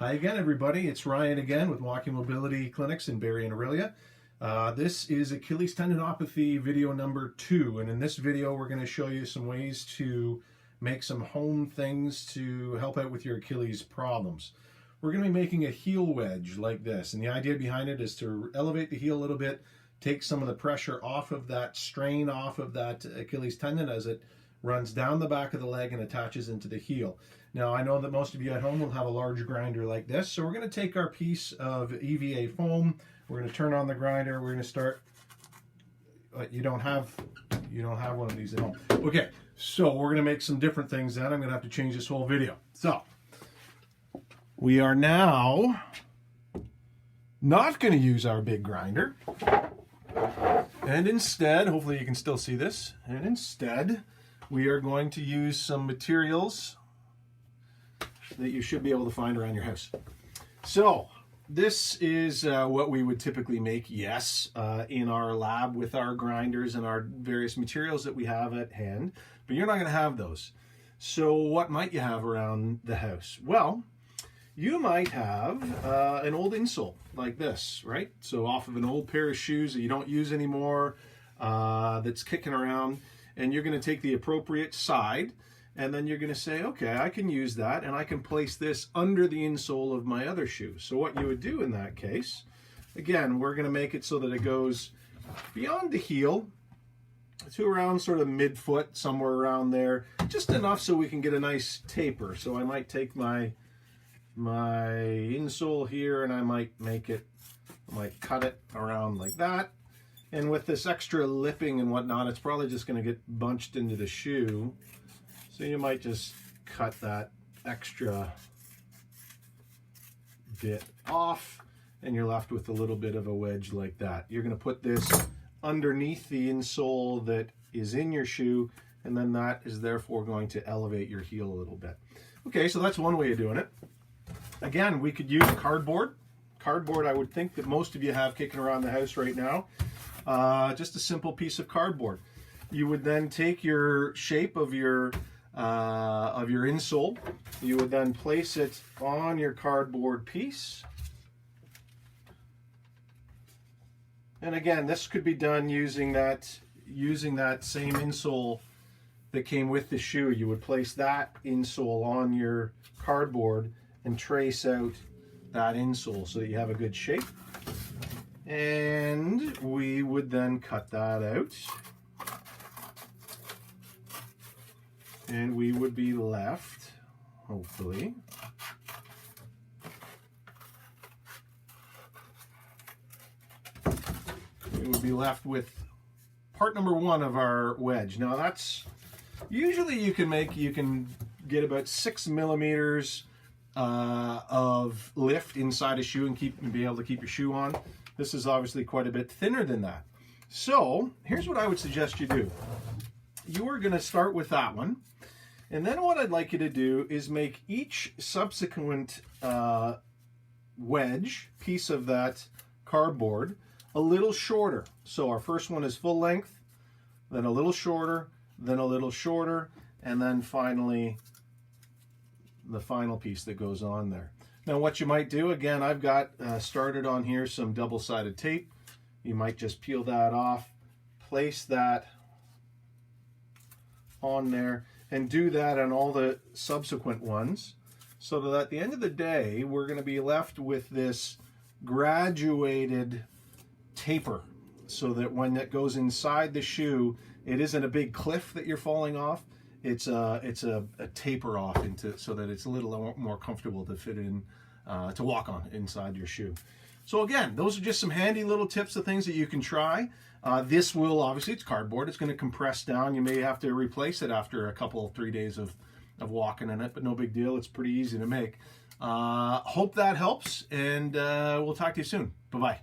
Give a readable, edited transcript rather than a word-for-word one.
Hi again, everybody. It's Ryan again with Walking Mobility Clinics in Barrie and Orillia. This is Achilles tendinopathy video number 2, and in this video we're going to show you some ways to make some home things to help out with your Achilles problems. We're going to be making a heel wedge like this, and the idea behind it is to elevate the heel a little bit, take some of the pressure off of that strain, off of that Achilles tendon as it runs down the back of the leg and attaches into the heel. Now, I know that most of you at home will have a large grinder like this, so we're going to take our piece of EVA foam, we're going to turn on the grinder, we're going to start. You don't have one of these at home. Okay, so we're going to make some different things then. I'm going to have to change this whole video. So, we are now not going to use our big grinder, and instead, hopefully you can still see this, and instead we are going to use some materials that you should be able to find around your house. So this is what we would typically make, yes, in our lab with our grinders and our various materials that we have at hand, but you're not going to have those. So what might you have around the house? Well, you might have an old insole like this, right? So off of an old pair of shoes that you don't use anymore, that's kicking around, and you're going to take the appropriate side, and then you're going to say, okay, I can use that, and I can place this under the insole of my other shoe. So what you would do in that case, again, we're going to make it so that it goes beyond the heel to around sort of mid-foot, somewhere around there, just enough so we can get a nice taper. So I might take my insole here, and I might cut it around like that. And with this extra lipping and whatnot, it's probably just going to get bunched into the shoe. So you might just cut that extra bit off, and you're left with a little bit of a wedge like that. You're going to put this underneath the insole that is in your shoe, and then that is therefore going to elevate your heel a little bit. Okay, so that's one way of doing it. Again, we could use cardboard. Cardboard, I would think that most of you have kicking around the house right now. Just a simple piece of cardboard. You would then take your shape of your insole. You would then place it on your cardboard piece. And again, this could be done using that same insole that came with the shoe. You would place that insole on your cardboard and trace out that insole so that you have a good shape. And we would then cut that out. And we would be left, hopefully, with part number 1 of our wedge. Now that's, usually you can get about 6 millimeters of lift inside a shoe and be able to keep your shoe on. This is obviously quite a bit thinner than that. So here's what I would suggest you do. You are going to start with that one, and then what I'd like you to do is make each subsequent wedge piece of that cardboard a little shorter. So our first one is full length, then a little shorter, then a little shorter, and then finally the final piece that goes on there. Now what you might do, again, I've got started on here some double-sided tape. You might just peel that off, place that on there, and do that on all the subsequent ones, so that at the end of the day we're going to be left with this graduated taper, so that when that goes inside the shoe, it isn't a big cliff that you're falling off. It's a taper off into, so that it's a little more comfortable to fit in, to walk on inside your shoe. So again, those are just some handy little tips of things that you can try. This will, obviously, it's cardboard. It's going to compress down. You may have to replace it after a couple, 3 days of walking in it, but no big deal. It's pretty easy to make. Hope that helps, and we'll talk to you soon. Bye-bye.